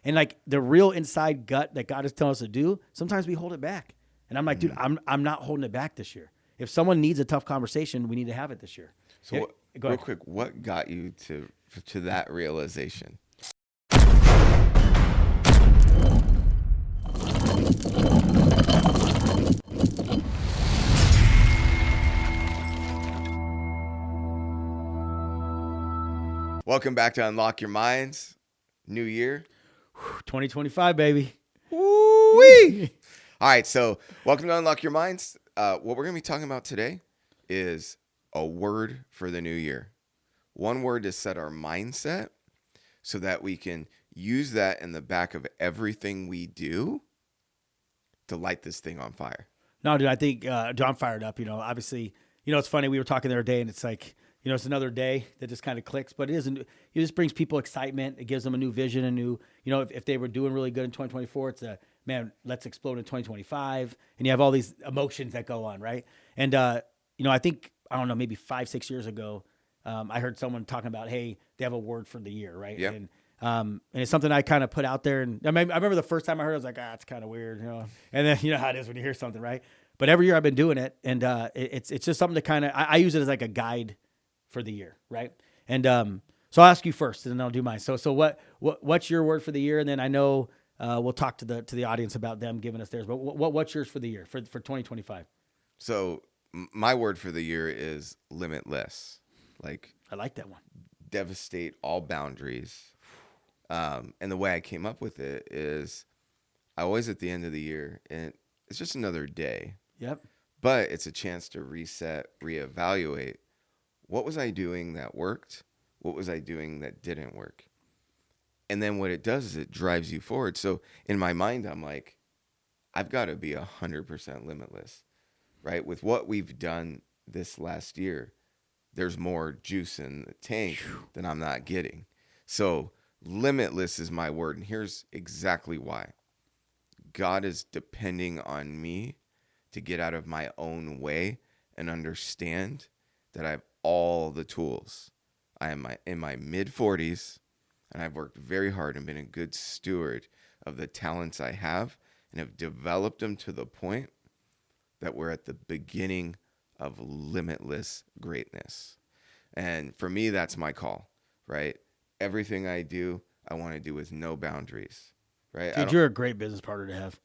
And like the real inside gut that God is telling us to do, sometimes we hold it back. And I'm like, dude, I'm not holding it back this year. If someone needs a tough conversation, we need to have it this year. So, Go real ahead. quick, what got you to that realization? Welcome back to Unlock Your Minds. New year. 2025, baby. Woo-wee! All right, so welcome to Unlock Your Minds. What we're going to be talking about today is a word for the new year. One word to set our mindset so that we can use that in the back of everything we do to light this thing on fire. No, dude, I think John fired up. Obviously, it's funny. We were talking the other day, and it's like, it's another day that just kind of clicks, but it isn't. It just brings people excitement. It gives them a new vision, a new, if they were doing really good in 2024, it's man, let's explode in 2025. And you have all these emotions that go on, right? And, I think, I don't know, maybe 5-6 years ago, I heard someone talking about, hey, they have a word for the year, right? Yep. And it's something I kind of put out there. And I remember the first time I heard it, I was like, it's kind of weird, And then, how it is when you hear something, right? But every year I've been doing it. And it's just something to kind of, I use it as like a guide for the year, right? And so I'll ask you first, and then I'll do mine. So what's your word for the year? And then I know we'll talk to the audience about them giving us theirs. But what's yours for the year for 2025? So my word for the year is limitless. Like, I like that one. devastate all boundaries. And the way I came up with it is I always at the end of the year, and it's just another day. Yep. But it's a chance to reset, reevaluate. What was I doing that worked? What was I doing that didn't work? And then what it does is it drives you forward. So in my mind, I'm like, I've got to be 100% limitless, right? With what we've done this last year, there's more juice in the tank than I'm not getting. So limitless is my word. And here's exactly why. God is depending on me to get out of my own way and understand that I have all the tools. I am in my mid-40s, and I've worked very hard and been a good steward of the talents I have and have developed them to the point that we're at the beginning of limitless greatness. And for me, that's my call, right? Everything I do, I want to do with no boundaries, right? Dude, you're a great business partner to have.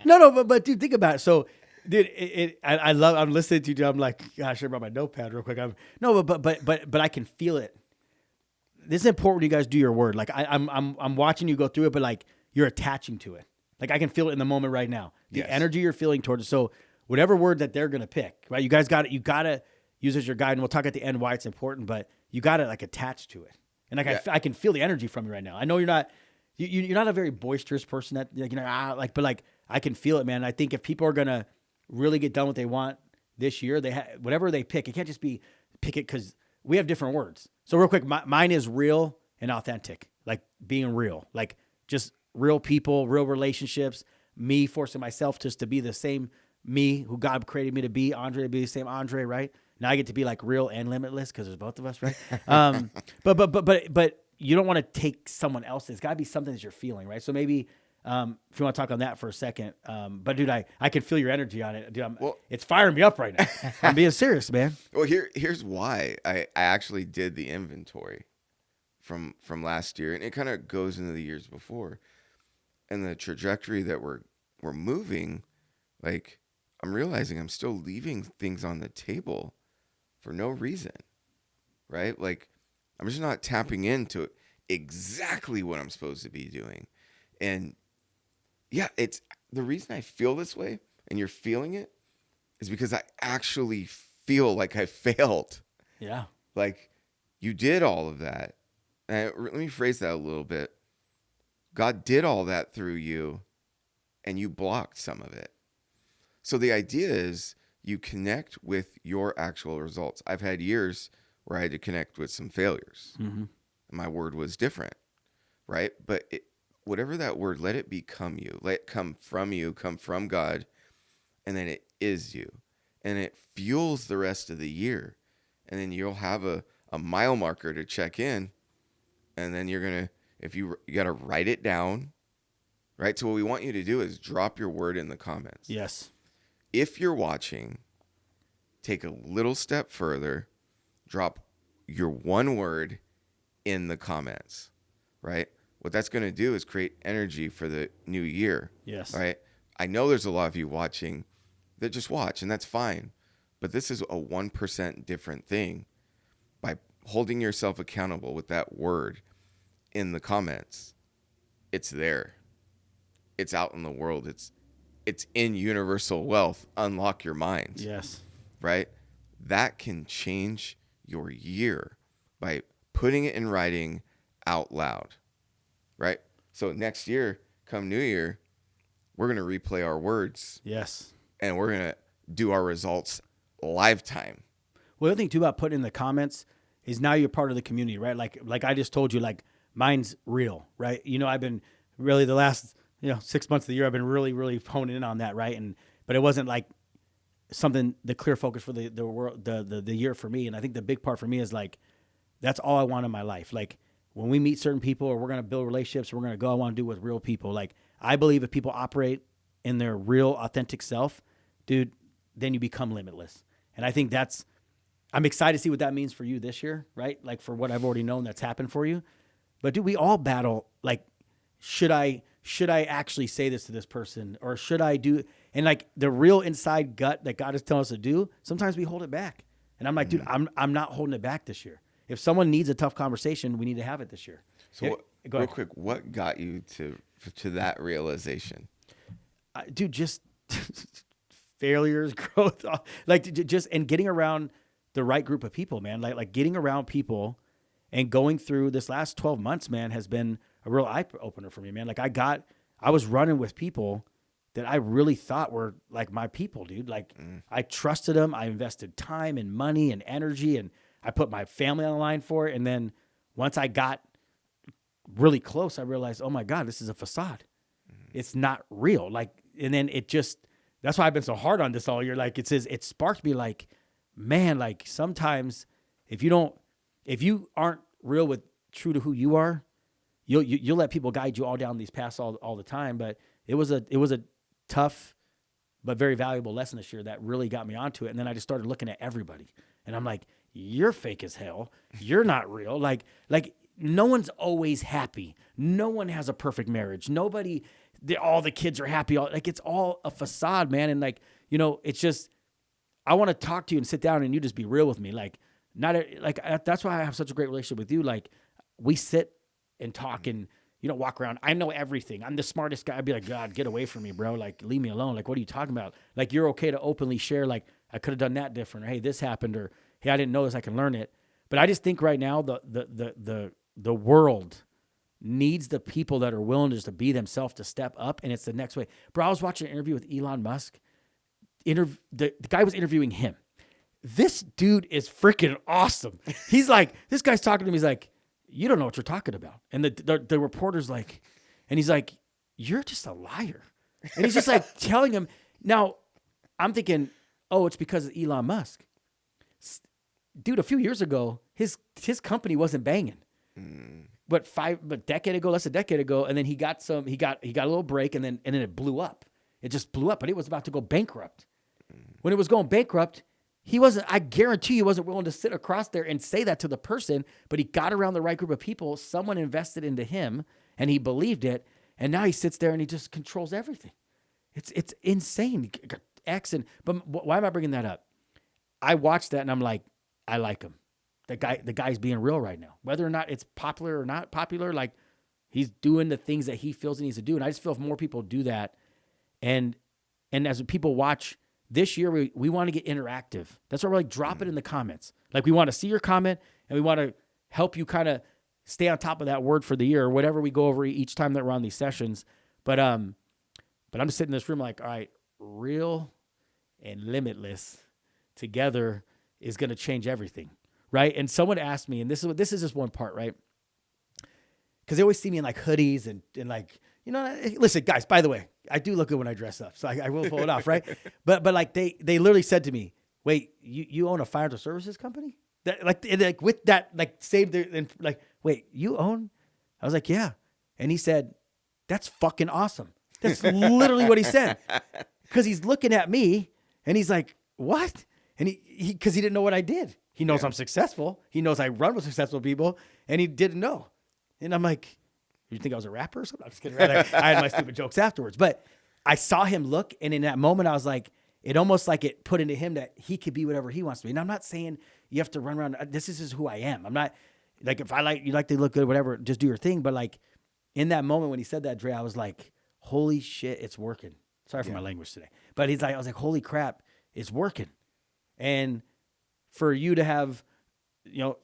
No, but dude, think about it. So, dude, I'm listening to you. I'm like, gosh, I brought my notepad real quick. But I can feel it. This is important when you guys do your word. Like I'm watching you go through it, but like you're attaching to it. Like I can feel it in the moment right now. The energy you're feeling towards it. So whatever word that they're gonna pick, right? You guys got it. You gotta use it as your guide, and we'll talk at the end why it's important. But you gotta like attach to it. And like I can feel the energy from you right now. I know you're not. You're not a very boisterous person that but like I can feel it, man. I think if people are gonna really get done what they want this year, whatever they pick, it can't just be pick it because we have different words. So real quick, mine is real and authentic, like being real, like just real people, real relationships. Me forcing myself just to be the same me who God created me to be. Andre to be the same Andre, right? Now I get to be like real and limitless because there's both of us, right? But you don't want to take someone else's. It's got to be something that you're feeling, right? So maybe if you want to talk on that for a second. But, dude, I can feel your energy on it. Dude, it's firing me up right now. I'm being serious, man. Well, here's why I actually did the inventory from last year. And it kind of goes into the years before. And the trajectory that we're moving, like, I'm realizing I'm still leaving things on the table for no reason, right? Like, I'm just not tapping into exactly what I'm supposed to be doing. And yeah, it's the reason I feel this way and you're feeling it is because I actually feel like I failed. Yeah. Like you did all of that. And let me phrase that a little bit. God did all that through you and you blocked some of it. So the idea is you connect with your actual results. I've had years where I had to connect with some failures. Mm-hmm. My word was different, right? But whatever that word, let it become you. Let it come from you, come from God, and then it is you. And it fuels the rest of the year. And then you'll have a mile marker to check in, and then If you got to write it down, right? So what we want you to do is drop your word in the comments. Yes. If you're watching, take a little step further, drop your one word in the comments, right? What that's going to do is create energy for the new year. Yes. Right? I know there's a lot of you watching that just watch, and that's fine. But this is a 1% different thing. By holding yourself accountable with that word in the comments, it's there. It's out in the world. It's in universal wealth. Unlock your mind. Yes. Right? That can change your year by putting it in writing out loud. Right? So next year, come New Year, we're going to replay our words. Yes. And we're going to do our results live time. Well, the other thing too about putting in the comments is now you're part of the community, right? Like I just told you, like mine's real, right? You know, I've been really the last, 6 months of the year, I've been really, really honing in on that, right? But it wasn't like something, the clear focus for the world, the year for me. And I think the big part for me is like, that's all I want in my life. Like when we meet certain people or we're going to build relationships, or we're going to go, I want to do with real people. Like I believe if people operate in their real authentic self, dude, then you become limitless. And I think I'm excited to see what that means for you this year, right? Like for what I've already known that's happened for you. But dude, we all battle, like, should I actually say this to this person, or should I do, and like the real inside gut that God is telling us to do, sometimes we hold it back. And I'm like, dude, I'm not holding it back this year. If someone needs a tough conversation, we need to have it this year. So real quick, what got you to that realization? Dude, just failures, growth, like just, and getting around the right group of people, man. Like getting around people and going through this last 12 months, man, has been a real eye opener for me, man. Like I was running with people that I really thought were like my people, dude. Like I trusted them. I invested time and money and energy, and I put my family on the line for it. And then once I got really close, I realized, oh my God, this is a facade. It's not real. Like, and then that's why I've been so hard on this all year. Like it sparked me like, man, like sometimes if you aren't real with true to who you are, you'll let people guide you all down these paths all the time. But it was a tough but very valuable lesson this year that really got me onto it. And then I just started looking at everybody, and I'm like, you're fake as hell. You're not real. Like no one's always happy. No one has a perfect marriage. All the kids are happy. Like it's all a facade, man. And like, it's just, I want to talk to you and sit down and you just be real with me. Like that's why I have such a great relationship with you. Like we sit and talk, and you don't walk around, I know everything, I'm the smartest guy. I'd be like, God, get away from me, bro. Like leave me alone. Like, what are you talking about? Like you're okay to openly share, like I could have done that different, or hey, this happened, or hey, I didn't know this, I can learn it. But I just think right now the world needs the people that are willing just to be themselves, to step up, and it's the next way. Bro, I was watching an interview with Elon Musk. The guy was interviewing him. This dude is freaking awesome. He's like, this guy's talking to me. He's like, you don't know what you're talking about. And the reporter's like, and he's like, you're just a liar. And he's just like telling him. Now, I'm thinking, oh, it's because of Elon Musk. Dude, a few years ago, his company wasn't banging. But less than a decade ago, and then he got a little break, and then it blew up. It just blew up, but it was about to go bankrupt. When it was going bankrupt, I guarantee he wasn't willing to sit across there and say that to the person, but he got around the right group of people. Someone invested into him, and he believed it, and now he sits there and he just controls everything. It's insane. But why am I bringing that up? I watched that, and I'm like, I like him. The guy's being real right now. Whether or not it's popular or not popular, like he's doing the things that he feels he needs to do. And I just feel if more people do that, and as people watch this year, we want to get interactive. That's why we're like, drop it in the comments. Like we want to see your comment, and we want to help you kind of stay on top of that word for the year, or whatever we go over each time that we're on these sessions. But I'm just sitting in this room like, all right, real and limitless together is going to change everything. Right. And someone asked me, and this is just one part, right? Because they always see me in like hoodies and like, listen, guys, by the way, I do look good when I dress up, so I will pull it off. Right. But like they literally said to me, wait, you own a financial services company? That like with that, like saved their, and like, wait, you own I was like, yeah. And he said, that's fucking awesome. That's literally what he said. Because he's looking at me and he's like, what? And because he didn't know what I did. He knows I'm successful. He knows I run with successful people, and he didn't know. And I'm like, you think I was a rapper or something? I'm just kidding. Right? I had my stupid jokes afterwards. But I saw him look, and in that moment, I was like, it almost like it put into him that he could be whatever he wants to be. And I'm not saying you have to run around. This is just who I am. I'm not, like, if you like to look good, whatever, just do your thing. But, like, in that moment when he said that, Dre, I was like, holy shit, it's working. Sorry for my language today. But I was like, holy crap, it's working. And for you to have,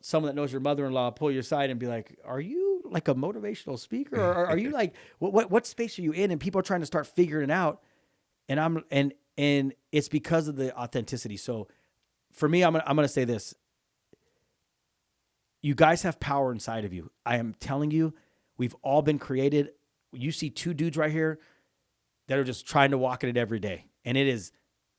someone that knows your mother-in-law pull you aside and be like, are you like a motivational speaker? Or are you like, what space are you in? And people are trying to start figuring it out. And it's because of the authenticity. So for me, I'm going to say this. You guys have power inside of you. I am telling you, we've all been created. You see two dudes right here that are just trying to walk in it every day. And it is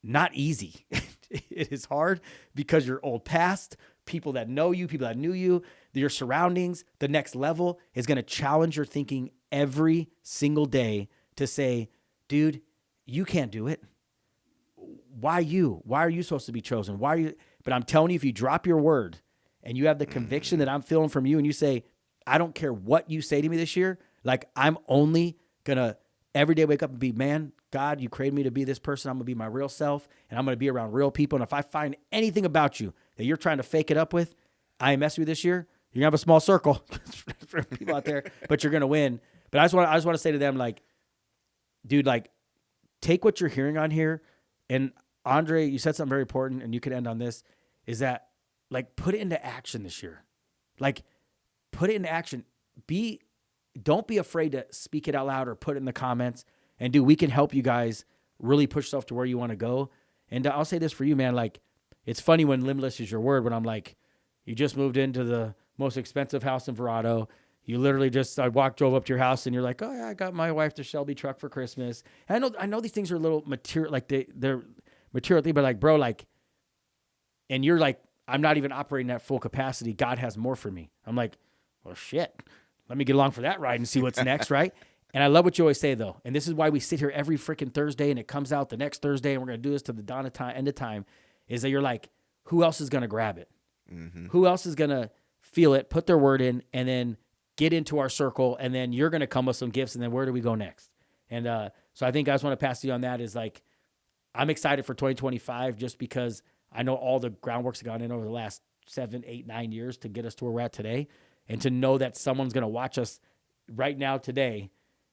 not easy. It is hard because your old past, people that know you, people that knew you, your surroundings, the next level is going to challenge your thinking every single day to say, dude, you can't do it. Why you? Why are you supposed to be chosen? Why are you? But I'm telling you, if you drop your word and you have the conviction that I'm feeling from you and you say, I don't care what you say to me this year, like I'm only going to every day wake up and be, man, God, you created me to be this person. I'm going to be my real self, and I'm going to be around real people. And if I find anything about you that you're trying to fake it up with, I ain't messing with you this year. You're going to have a small circle for people out there, but you're going to win. But I just want to say to them, like, dude, like, take what you're hearing on here. And Andre, you said something very important, and you could end on this, is that, like, put it into action this year. Like, put it into action. Don't be afraid to speak it out loud or put it in the comments. And dude, we can help you guys really push yourself to where you want to go. And I'll say this for you, man. Like, it's funny when limitless is your word, when I'm like, you just moved into the most expensive house in Verrado. You literally drove up to your house and you're like, oh yeah, I got my wife the Shelby truck for Christmas. And I know these things are a little material, like they're material thing, but like, bro, like, and you're like, I'm not even operating at full capacity. God has more for me. I'm like, well, shit. Let me get along for that ride and see what's next, right? And I love what you always say, though. And this is why we sit here every freaking Thursday and it comes out the next Thursday and we're going to do this to the dawn of time, end of time, is that you're like, who else is going to grab it? Mm-hmm. Who else is going to feel it, put their word in, and then get into our circle, and then you're going to come with some gifts, and then where do we go next? And so I think I just want to pass to you on that is like, I'm excited for 2025 just because I know all the groundwork's gone in over the last 7, 8, 9 years to get us to where we're at today. And to know that someone's going to watch us right now today,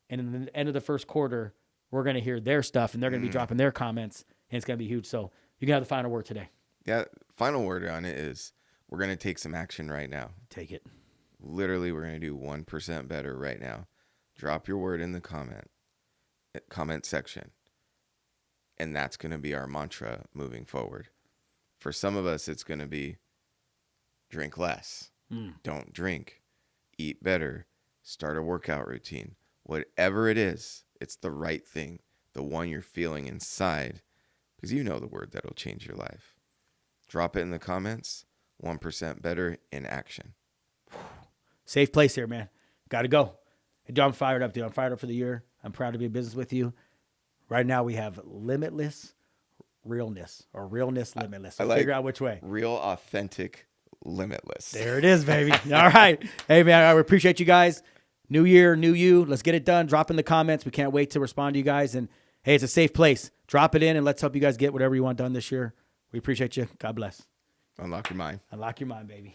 and in the end of the first quarter, we're going to hear their stuff, and they're going to be dropping their comments, and it's going to be huge. So you can have the final word today. Yeah, final word on it is we're going to take some action right now. Take it. Literally, we're going to do 1% better right now. Drop your word in the comment section, and that's going to be our mantra moving forward. For some of us, it's going to be drink less. Don't drink, eat better, start a workout routine. Whatever it is, it's the right thing, the one you're feeling inside, because you know the word that'll change your life. Drop it in the comments. 1% better in action. Safe place here, man. Got to go. Hey, dude, I'm fired up, dude. I'm fired up for the year. I'm proud to be in business with you. Right now we have limitless realness, or realness limitless. So figure out which way. Real, authentic, limitless. There it is, baby. All right. Hey, man, I appreciate you guys. New year, new you. Let's get it done. Drop in the comments. We can't wait to respond to you guys. And, hey, it's a safe place. Drop it in, and let's help you guys get whatever you want done this year. We appreciate you. God bless. Unlock your mind. Unlock your mind, baby.